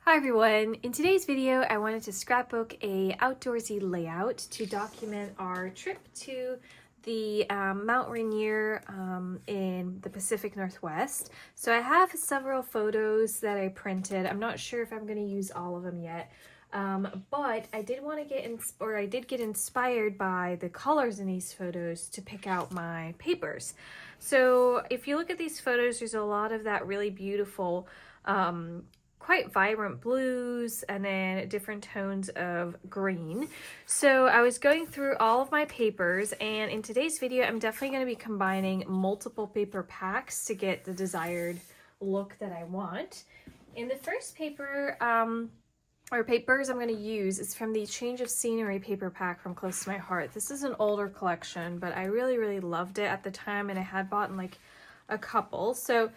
Hi everyone! In today's video, I wanted to scrapbook a outdoorsy layout to document our trip to the Mount Rainier in the Pacific Northwest. So I have several photos that I printed. I'm not sure if I'm going to use all of them yet, but I did want to I did get inspired by the colors in these photos to pick out my papers. So if you look at these photos, there's a lot of that really beautiful quite vibrant blues and then different tones of green. So I was going through all of my papers, and in today's video I'm definitely going to be combining multiple paper packs to get the desired look that I want. In the first paper or papers I'm going to use is from the Change of Scenery paper pack from Close to My Heart. This is an older collection, but I really loved it at the time, and I had bought in like a couple. So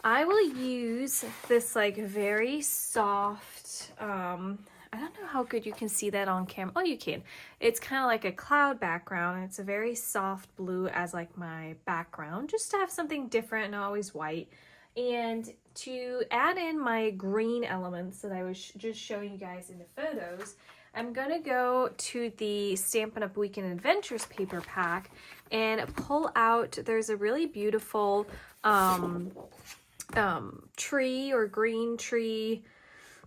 I will use this like very soft, I don't know how good you can see that on camera. Oh, you can. It's kind of like a cloud background, and it's a very soft blue as like my background, just to have something different and always white. And to add in my green elements that I was just showing you guys in the photos, I'm gonna go to the Stampin' Up! Weekend Adventures paper pack and pull out, there's a really beautiful tree or green tree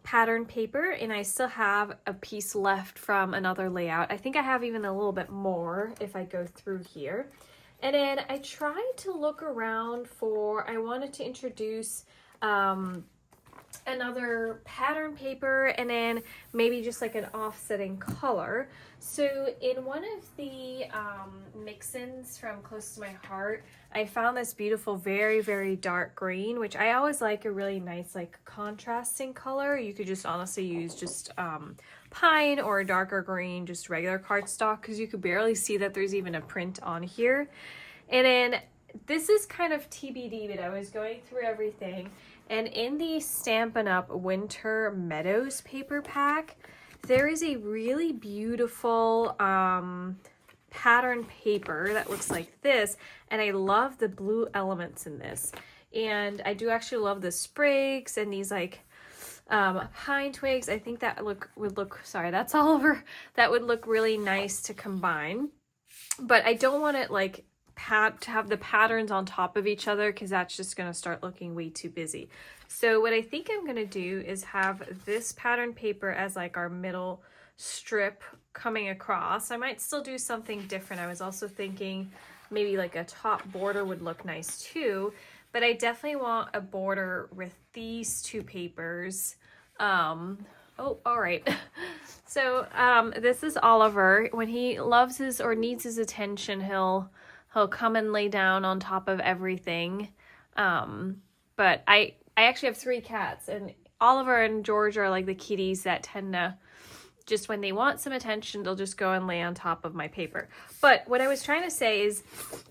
pattern paper, and I still have a piece left from another layout. I think I have even a little bit more if I go through here. And then I tried to look around for, I wanted to introduce another pattern paper and then maybe just like an offsetting color. So in one of the mix-ins from Close to My Heart, I found this beautiful very dark green, which I always like a really nice like contrasting color. You could just honestly use just pine or a darker green, just regular cardstock, because you could barely see that there's even a print on here. And then this is kind of TBD, but I was going through everything, and in the Stampin' Up! Winter Meadows paper pack, there is a really beautiful pattern paper that looks like this, and I love the blue elements in this. And I do actually love the sprigs and these like pine twigs. I think that would look, sorry, that's Oliver, that would look really nice to combine. But I don't want it like to have the patterns on top of each other, because that's just going to start looking way too busy. So what I think I'm going to do is have this pattern paper as like our middle strip coming across. I might still do something different. I was also thinking maybe like a top border would look nice too, but I definitely want a border with these two papers. Oh, all right. So this is Oliver. When he loves his or needs his attention, he'll come and lay down on top of everything. But I actually have 3 cats, and Oliver and George are like the kitties that tend to just, when they want some attention, they'll just go and lay on top of my paper. But what I was trying to say is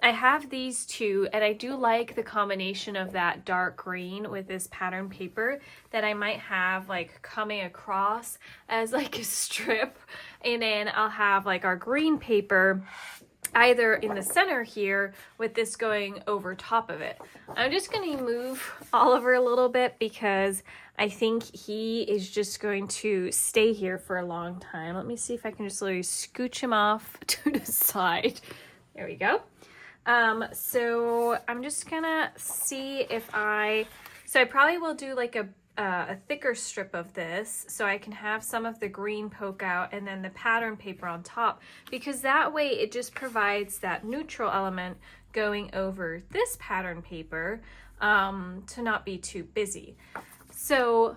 I have these two, and I do like the combination of that dark green with this pattern paper that I might have like coming across as like a strip, and then I'll have like our green paper either in the center here with this going over top of it. I'm just going to move Oliver a little bit because I think he is just going to stay here for a long time. Let me see if I can just literally scooch him off to the side. There we go. So I'm just gonna see if so I probably will do like a thicker strip of this so I can have some of the green poke out and then the pattern paper on top, because that way it just provides that neutral element going over this pattern paper to not be too busy. So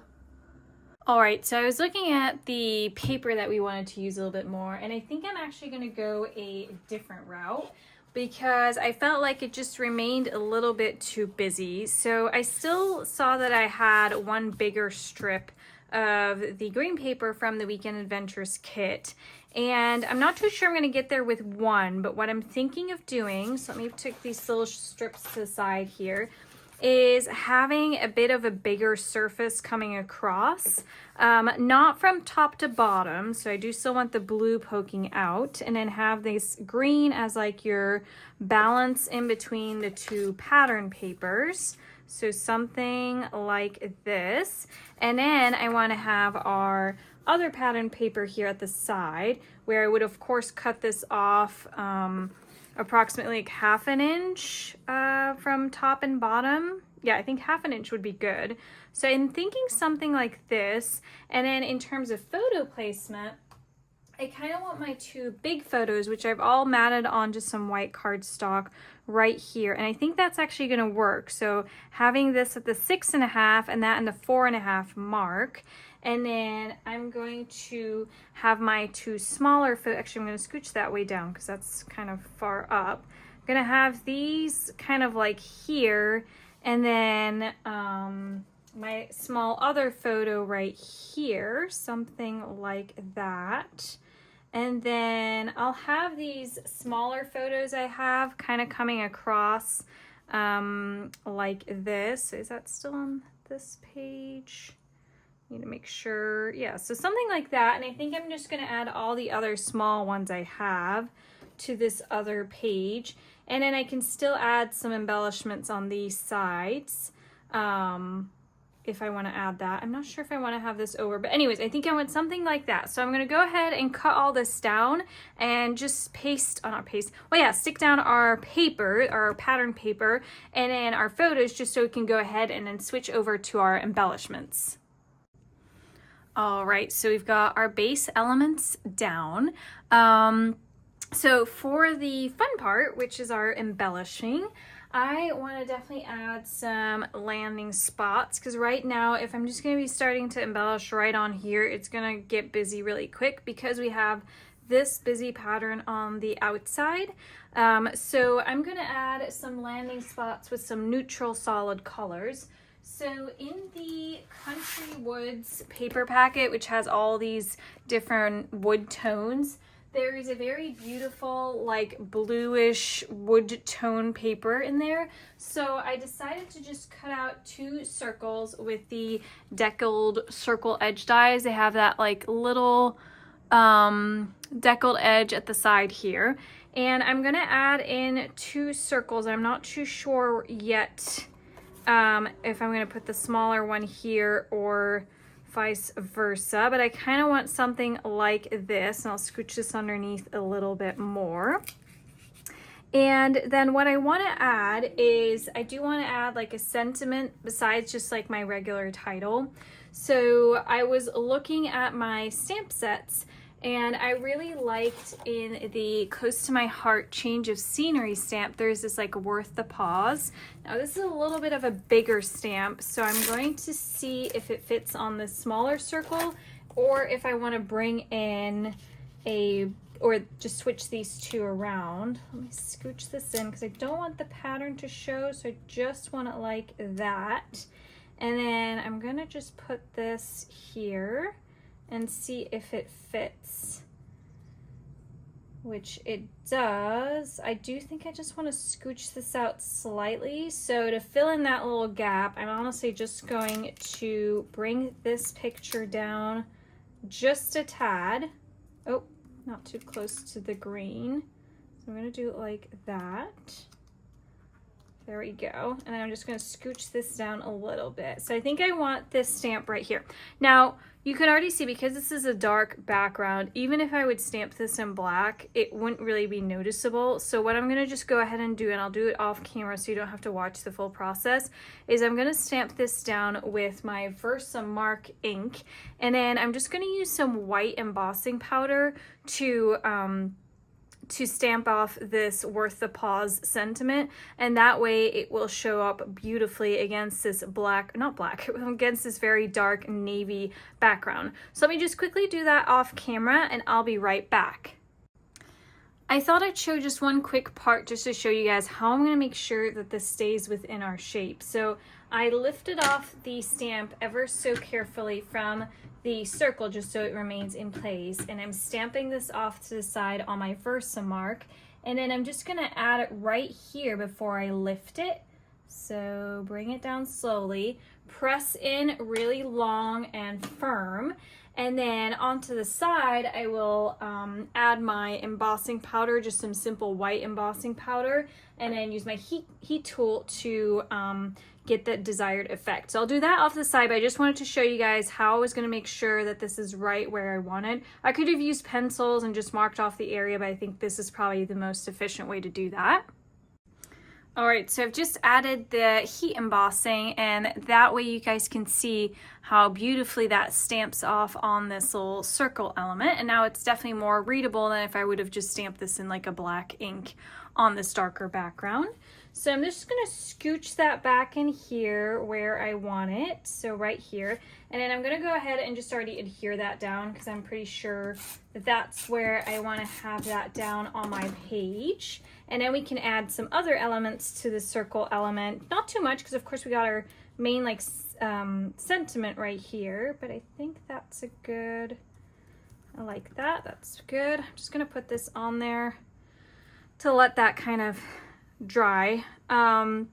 all right, so I was looking at the paper that we wanted to use a little bit more, and I think I'm actually going to go a different route because I felt like it just remained a little bit too busy. So I still saw that I had one bigger strip of the green paper from the Weekend Adventures kit, and I'm not too sure I'm going to get there with one, but what I'm thinking of doing, so let me take these little strips to the side here, is having a bit of a bigger surface coming across, not from top to bottom, so I do still want the blue poking out, and then have this green as like your balance in between the two pattern papers. So something like this. And then I want to have our other pattern paper here at the side, where I would of course cut this off approximately like 1/2 inch from top and bottom. Yeah, I think 1/2 inch would be good. So I'm thinking something like this. And then in terms of photo placement, I kind of want my 2 big photos, which I've all matted onto some white cardstock right here. And I think that's actually going to work. So having this at the 6.5 and that in the 4.5 mark. And then I'm going to have my 2 smaller photos. Actually, I'm going to scooch that way down because that's kind of far up. I'm going to have these kind of like here. And then my small other photo right here, something like that. And then I'll have these smaller photos I have kind of coming across like this. Is that still on this page? Need to make sure. Yeah, so something like that. And I think I'm just going to add all the other small ones I have to this other page. And then I can still add some embellishments on these sides. If I want to add that. I'm not sure if I want to have this over, but anyways, I think I want something like that. So I'm going to go ahead and cut all this down and just stick down our paper, our pattern paper, and then our photos, just so we can go ahead and then switch over to our embellishments. All right, so we've got our base elements down. So for the fun part, which is our embellishing, I want to definitely add some landing spots, because right now, if I'm just going to be starting to embellish right on here, it's going to get busy really quick because we have this busy pattern on the outside. So I'm going to add some landing spots with some neutral solid colors. So in the Country Woods paper packet, which has all these different wood tones, there is a very beautiful like bluish wood tone paper in there. So I decided to just cut out 2 circles with the deckled circle edge dies. They have that like little deckled edge at the side here. And I'm gonna add in 2 circles. I'm not too sure yet if I'm gonna put the smaller one here or vice versa, but I kind of want something like this, and I'll scooch this underneath a little bit more. And then what I want to add is I do want to add like a sentiment besides just like my regular title. So I was looking at my stamp sets, and I really liked in the Close to My Heart Change of Scenery stamp, there's this like Worth the Pause. Now this is a little bit of a bigger stamp, so I'm going to see if it fits on this smaller circle, or if I want to bring in or just switch these 2 around. Let me scooch this in because I don't want the pattern to show, so I just want it like that. And then I'm gonna just put this here and see if it fits, which it does. I do think I just want to scooch this out slightly. So to fill in that little gap, I'm honestly just going to bring this picture down just a tad. Oh, not too close to the green. So I'm going to do it like that. There we go. And then I'm just going to scooch this down a little bit. So I think I want this stamp right here. Now, you can already see, because this is a dark background, even if I would stamp this in black, it wouldn't really be noticeable. So what I'm going to just go ahead and do, and I'll do it off camera so you don't have to watch the full process, is I'm going to stamp this down with my Versamark ink. And then I'm just going to use some white embossing powder to stamp off this Worth the Pause sentiment, and that way it will show up beautifully against this against this very dark navy background. So let me just quickly do that off camera and I'll be right back. I thought I'd show just one quick part just to show you guys how I'm going to make sure that this stays within our shape. So I lifted off the stamp ever so carefully from the circle just so it remains in place, and I'm stamping this off to the side on my Versamark, and then I'm just going to add it right here before I lift it. So bring it down slowly, press in really long and firm, and then onto the side I will add my embossing powder, just some simple white embossing powder, and then use my heat tool to get the desired effect. So I'll do that off the side, but I just wanted to show you guys how I was going to make sure that this is right where I wanted. I could have used pencils and just marked off the area, but I think this is probably the most efficient way to do that. All right, so I've just added the heat embossing, and that way you guys can see how beautifully that stamps off on this little circle element. And now it's definitely more readable than if I would have just stamped this in like a black ink on this darker background. So I'm just gonna scooch that back in here where I want it, so right here. And then I'm gonna go ahead and just already adhere that down because I'm pretty sure that that's where I wanna have that down on my page. And then we can add some other elements to the circle element. Not too much, because of course we got our main like sentiment right here, but I think that's a good, I like that, that's good. I'm just gonna put this on there to let that kind of dry. And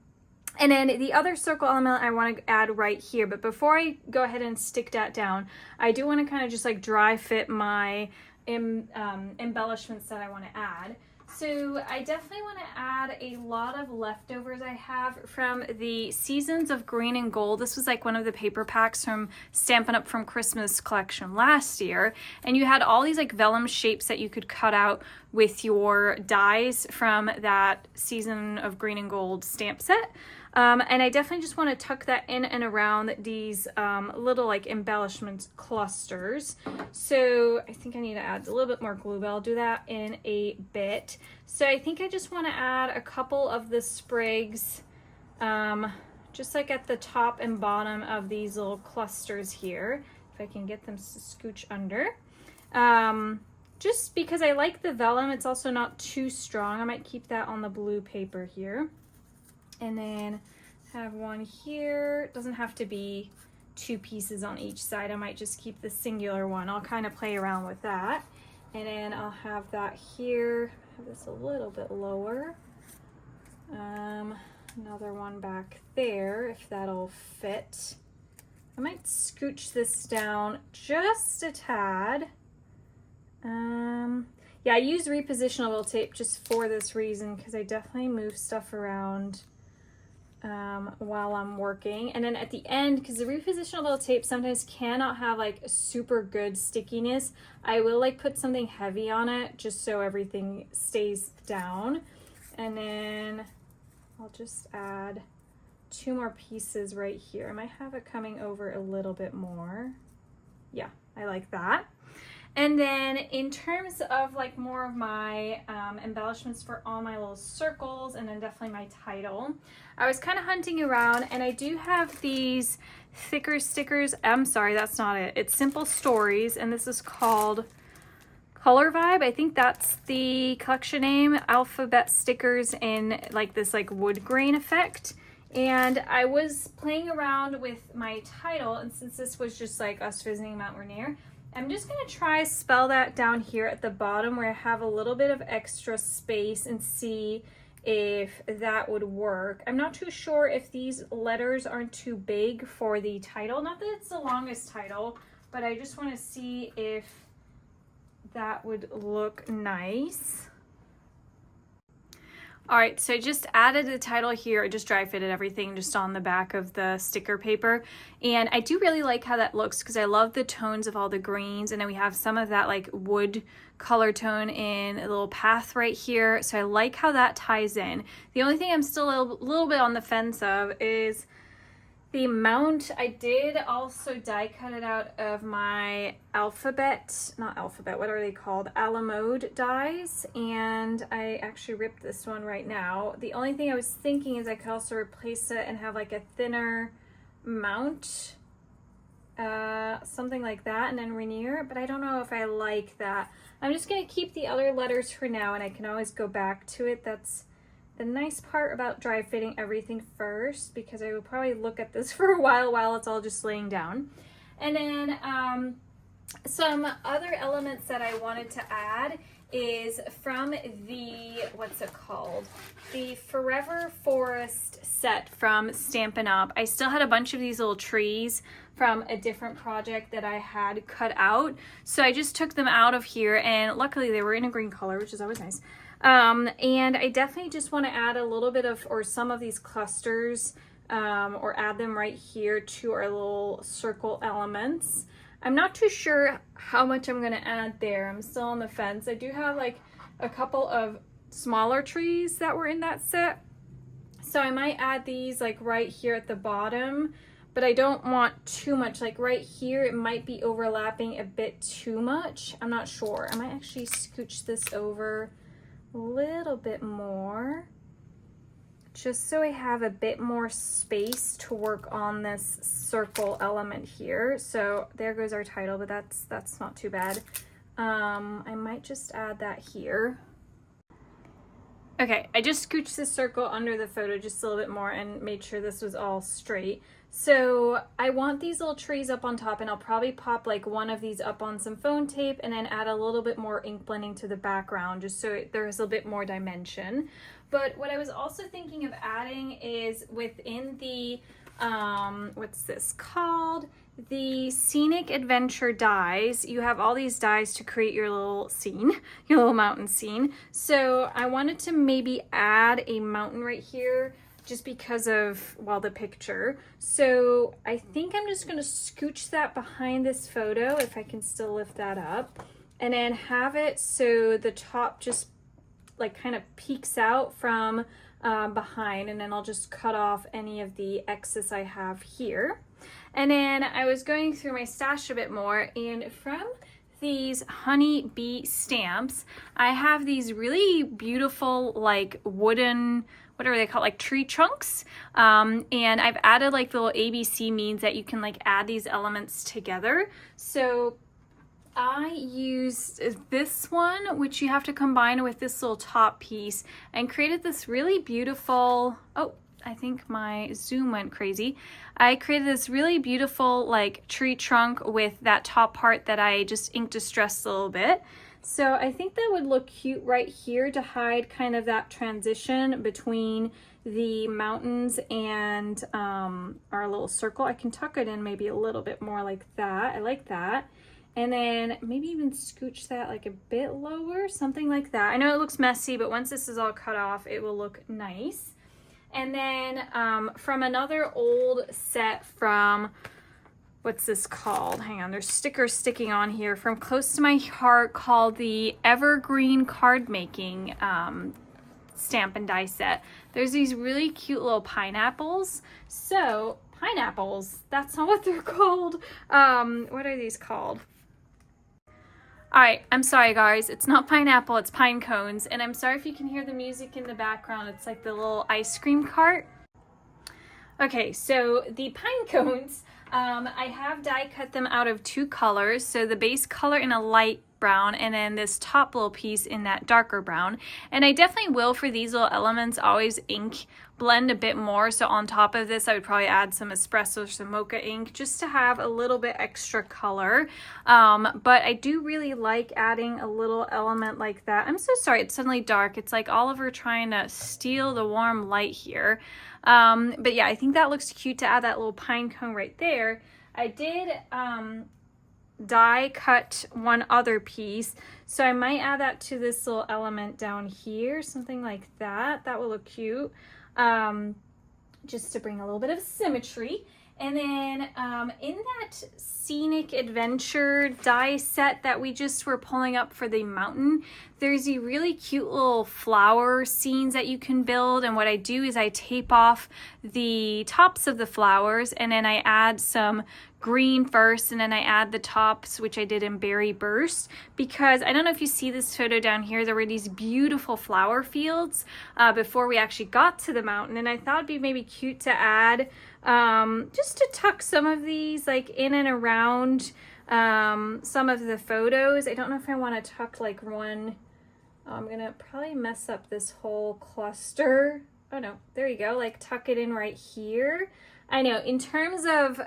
then the other circle element I want to add right here, but before I go ahead and stick that down, I do want to kind of just like dry fit my embellishments that I want to add. So I definitely want to add a lot of leftovers I have from the Seasons of Green and Gold. This was like one of the paper packs from Stampin' Up! From Christmas collection last year. And you had all these like vellum shapes that you could cut out with your dies from that Season of Green and Gold stamp set. And I definitely just want to tuck that in and around these little like embellishment clusters. So I think I need to add a little bit more glue, but I'll do that in a bit. So I think I just want to add a couple of the sprigs, just like at the top and bottom of these little clusters here, if I can get them to scooch under. Just because I like the vellum, it's also not too strong. I might keep that on the blue paper here. And then have one here. It doesn't have to be 2 pieces on each side. I might just keep the singular one. I'll kind of play around with that. And then I'll have that here. Have this a little bit lower. Another one back there, if that'll fit. I might scooch this down just a tad. Yeah, I use repositionable tape just for this reason, because I definitely move stuff around while I'm working. And then at the end, because the repositionable tape sometimes cannot have like a super good stickiness, I will like put something heavy on it just so everything stays down. And then I'll just add 2 more pieces right here. I might have it coming over a little bit more. Yeah, I like that. And then in terms of like more of my embellishments for all my little circles, and then definitely my title, I was kind of hunting around, and I do have these thicker stickers. I'm sorry, that's not it. It's Simple Stories, and this is called Color Vibe. I think that's the collection name. Alphabet stickers in like this like wood grain effect. And I was playing around with my title, and since this was just like us visiting Mount Rainier, I'm just going to try spell that down here at the bottom where I have a little bit of extra space and see if that would work. I'm not too sure if these letters aren't too big for the title. Not that it's the longest title, but I just want to see if that would look nice. All right, so I just added the title here. I just dry fitted everything just on the back of the sticker paper. And I do really like how that looks because I love the tones of all the greens. And then we have some of that like wood color tone in a little path right here. So I like how that ties in. The only thing I'm still a little bit on the fence of is the mount. I did also die cut it out of my not alphabet, what are they called? Alamode dies, and I actually ripped this one right now. The only thing I was thinking is I could also replace it and have like a thinner mount, something like that, and then Rainier, but I don't know if I like that. I'm just going to keep the other letters for now, and I can always go back to it. That's the nice part about dry fitting everything first, because I will probably look at this for a while it's all just laying down. And then some other elements that I wanted to add is from the, what's it called? The Forever Forest set from Stampin' Up! I still had a bunch of these little trees from a different project that I had cut out. So I just took them out of here, and luckily they were in a green color, which is always nice. And I definitely just want to add a little bit of, or some of these clusters or add them right here to our little circle elements. I'm not too sure how much I'm gonna add there. I'm still on the fence. I do have like a couple of smaller trees that were in that set, so I might add these like right here at the bottom, but I don't want too much. Like right here, it might be overlapping a bit too much. I'm not sure. I might actually scooch this over a little bit more, just so I have a bit more space to work on this circle element here. So there goes our title, but that's not too bad. I might just add that here. Okay, I just scooched this circle under the photo just a little bit more and made sure this was all straight. So I want these little trees up on top, and I'll probably pop like one of these up on some phone tape and then add a little bit more ink blending to the background just so there's a bit more dimension. But what I was also thinking of adding is within the, what's this called? The Scenic Adventure dies. You have all these dies to create your little scene, your little mountain scene. So I wanted to maybe add a mountain right here just because of, well, the picture. So I think I'm just gonna scooch that behind this photo, if I can still lift that up, and then have it so the top just like kind of peeks out from behind, and then I'll just cut off any of the excess I have here. And then I was going through my stash a bit more, and from these honey bee stamps, I have these really beautiful like wooden, whatever they call it, like tree trunks. And I've added like little ABC means that you can like add these elements together. So I used this one, which you have to combine with this little top piece, and created this really beautiful, oh, I think my zoom went crazy. I created this really beautiful like tree trunk with that top part that I just ink distressed a little bit. So I think that would look cute right here to hide kind of that transition between the mountains and our little circle. I can tuck it in maybe a little bit more like that. I like that. And then maybe even scooch that like a bit lower, something like that. I know it looks messy, but once this is all cut off, it will look nice. And then from another old set from, what's this called? Hang on, there's stickers sticking on here from Close to My Heart called the Evergreen Card Making stamp and die set. There's these really cute little pineapples. So pineapples, that's not what they're called. What are these called? All right, I'm sorry guys, it's not pineapple, it's pine cones, and I'm sorry if you can hear the music in the background. It's like the little ice cream cart. Okay, so the pine cones, I have die cut them out of two colors. So the base color in a light brown, and then this top little piece in that darker brown. And I definitely will, for these little elements, always ink blend a bit more. So on top of this, I would probably add some espresso or some mocha ink just to have a little bit extra color. But I do really like adding a little element like that. I'm so sorry, it's suddenly dark. It's like Oliver trying to steal the warm light here. But yeah, I think that looks cute to add that little pine cone right there. I did die cut one other piece, so I might add that to this little element down here, something like that. That will look cute, just to bring a little bit of symmetry. And then in that Scenic Adventure die set that we just were pulling up for the mountain, there's the really cute little flower scenes that you can build. And what I do is I tape off the tops of the flowers, and then I add some green first, and then I add the tops, which I did in Berry Burst, because I don't know if you see this photo down here, there were these beautiful flower fields before we actually got to the mountain, and I thought it'd be maybe cute to add just to tuck some of these like in and around some of the photos. I don't know if I want to tuck like one. I'm gonna probably mess up this whole cluster. Oh no, there you go, like tuck it in right here. I know in terms of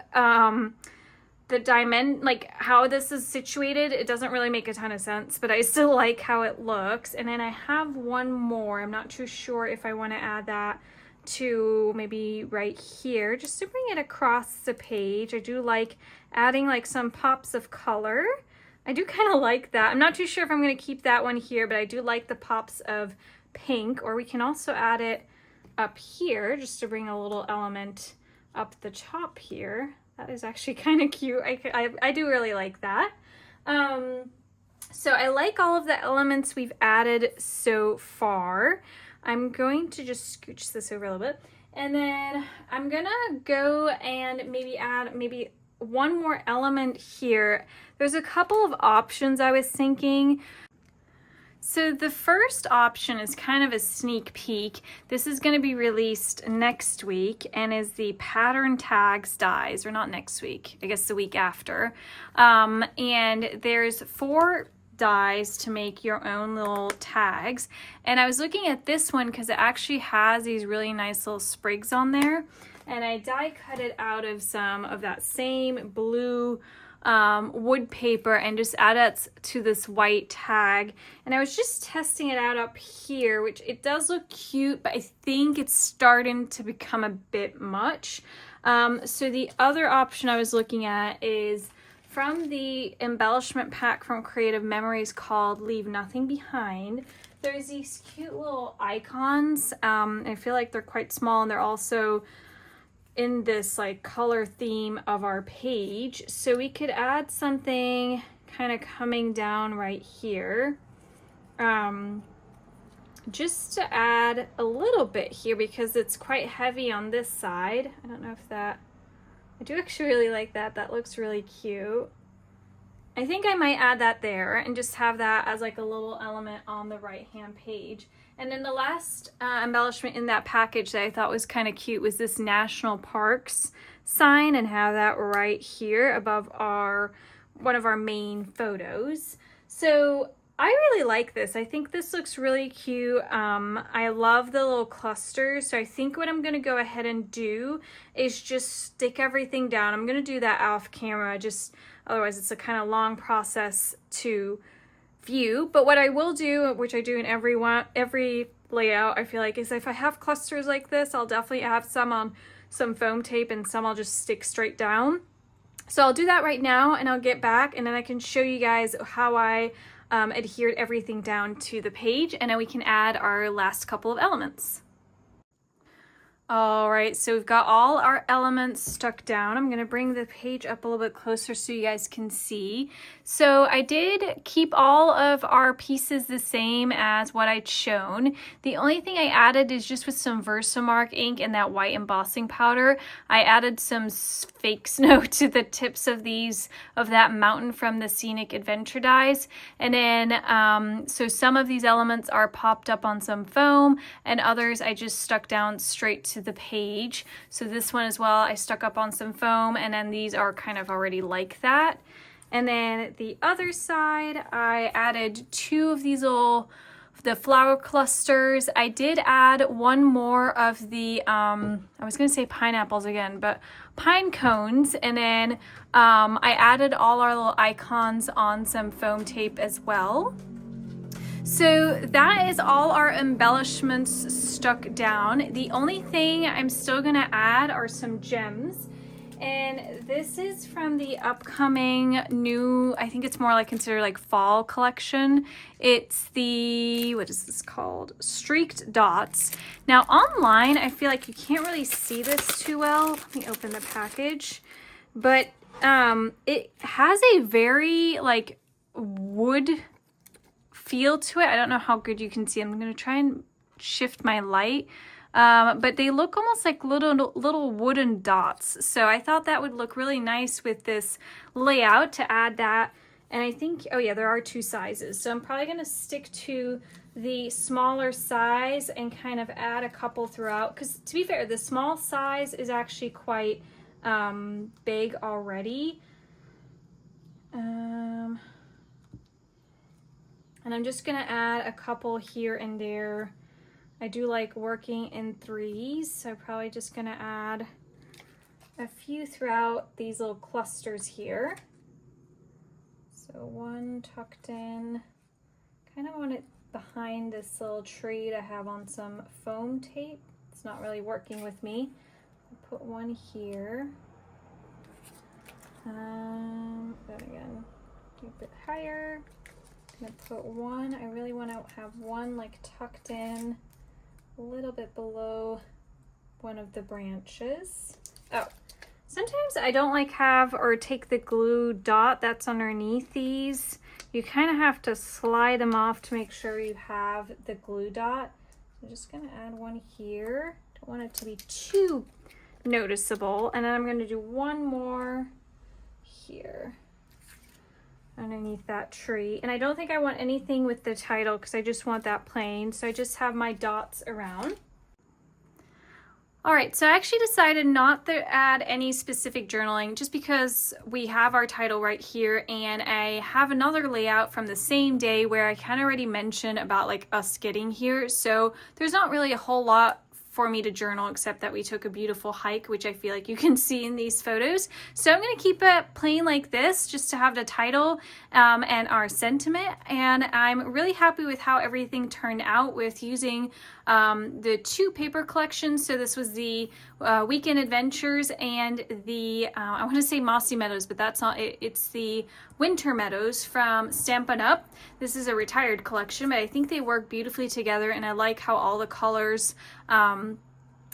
the diamond, like how this is situated, it doesn't really make a ton of sense, but I still like how it looks. And then I have one more. I'm not too sure if I want to add that to maybe right here, just to bring it across the page. I do like adding like some pops of color. I do kind of like that. I'm not too sure if I'm going to keep that one here, but I do like the pops of pink, or we can also add it up here just to bring a little element up the top here. That is actually kind of cute. I do really like that. So I like all of the elements we've added so far. I'm going to just scooch this over a little bit. And then I'm gonna go and maybe add one more element here. There's a couple of options I was thinking. So the first option is kind of a sneak peek. This is going to be released next week and is the pattern tags dies, or not next week, I guess the week after. And there's 4 dies to make your own little tags. And I was looking at this one because it actually has these really nice little sprigs on there. And I die cut it out of some of that same blue wood paper and just add it to this white tag. And I was just testing it out up here, which it does look cute, but I think it's starting to become a bit much. So the other option I was looking at is from the embellishment pack from Creative Memories called Leave Nothing Behind. There's these cute little icons. I feel like they're quite small, and they're also in this like color theme of our page. So we could add something kind of coming down right here, just to add a little bit here because it's quite heavy on this side. I don't know if that, I do actually really like that. That looks really cute. I think I might add that there and just have that as like a little element on the right hand page. And then the last embellishment in that package that I thought was kind of cute was this National Parks sign, and have that right here above one of our main photos. So I really like this. I think this looks really cute. I love the little clusters. So I think what I'm going to go ahead and do is just stick everything down. I'm going to do that off camera, just otherwise it's a kind of long process to view. But what I will do, which I do in every layout, I feel like, is if I have clusters like this, I'll definitely have some on some foam tape and some I'll just stick straight down. So I'll do that right now and I'll get back and then I can show you guys how I adhered everything down to the page, and then we can add our last couple of elements. All right, so we've got all our elements stuck down. I'm gonna bring the page up a little bit closer so you guys can see. So I did keep all of our pieces the same as what I'd shown. The only thing I added is just with some Versamark ink and that white embossing powder, I added some fake snow to the tips of that mountain from the Scenic Adventure dies. And then, so some of these elements are popped up on some foam and others I just stuck down straight to the page. So this one as well, I stuck up on some foam, and then these are kind of already like that. And then the other side, I added 2 of these the flower clusters. I did add one more of the, I was gonna say pineapples again, but pine cones. And then I added all our little icons on some foam tape as well. So that is all our embellishments stuck down. The only thing I'm still gonna add are some gems. And this is from the upcoming new, I think it's more like considered like fall collection. It's the, what is this called? Streaked Dots. Now online, I feel like you can't really see this too well. Let me open the package. But it has a very like wood feel to it. I don't know how good you can see. I'm going to try and shift my light. But they look almost like little wooden dots. So I thought that would look really nice with this layout to add that. And I think, oh yeah, there are 2 sizes. So I'm probably going to stick to the smaller size and kind of add a couple throughout. Because to be fair, the small size is actually quite big already. And I'm just going to add a couple here and there. I do like working in 3s, so I'm probably just going to add a few throughout these little clusters here. So one tucked in. Kind of want it behind this little tree to have on some foam tape. It's not really working with me. I'll put one here. Then again, do a bit higher. I'm gonna put one. I really want to have one like tucked in a little bit below one of the branches. Oh, sometimes I don't like have or take the glue dot that's underneath these. You kind of have to slide them off to make sure you have the glue dot. I'm just gonna add one here. Don't want it to be too noticeable. And then I'm gonna do one more here underneath that tree. And I don't think I want anything with the title because I just want that plain. So I just have my dots around. All right, so I actually decided not to add any specific journaling just because we have our title right here, and I have another layout from the same day where I kind of already mentioned about like us getting here. So there's not really a whole lot for me to journal except that we took a beautiful hike, which I feel like you can see in these photos. So I'm going to keep it plain like this just to have the title and our sentiment. And I'm really happy with how everything turned out with using the 2 paper collections. So this was the Weekend Adventures and the, I want to say Mossy Meadows, but that's not it. It's the Winter Meadows from Stampin' Up. This is a retired collection, but I think they work beautifully together, and I like how all the colors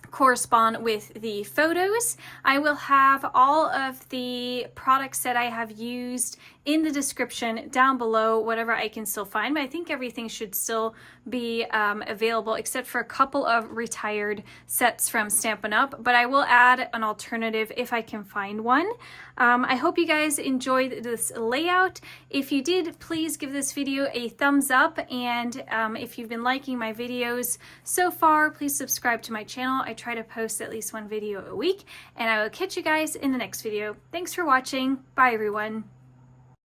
correspond with the photos. I will have all of the products that I have used in the description down below, whatever I can still find, but I think everything should still be available except for a couple of retired sets from Stampin' Up, but I will add an alternative if I can find one. I hope you guys enjoyed this layout. If you did, please give this video a thumbs up, and if you've been liking my videos so far, please subscribe to my channel. I try to post at least 1 video a week, and I will catch you guys in the next video. Thanks for watching. Bye everyone.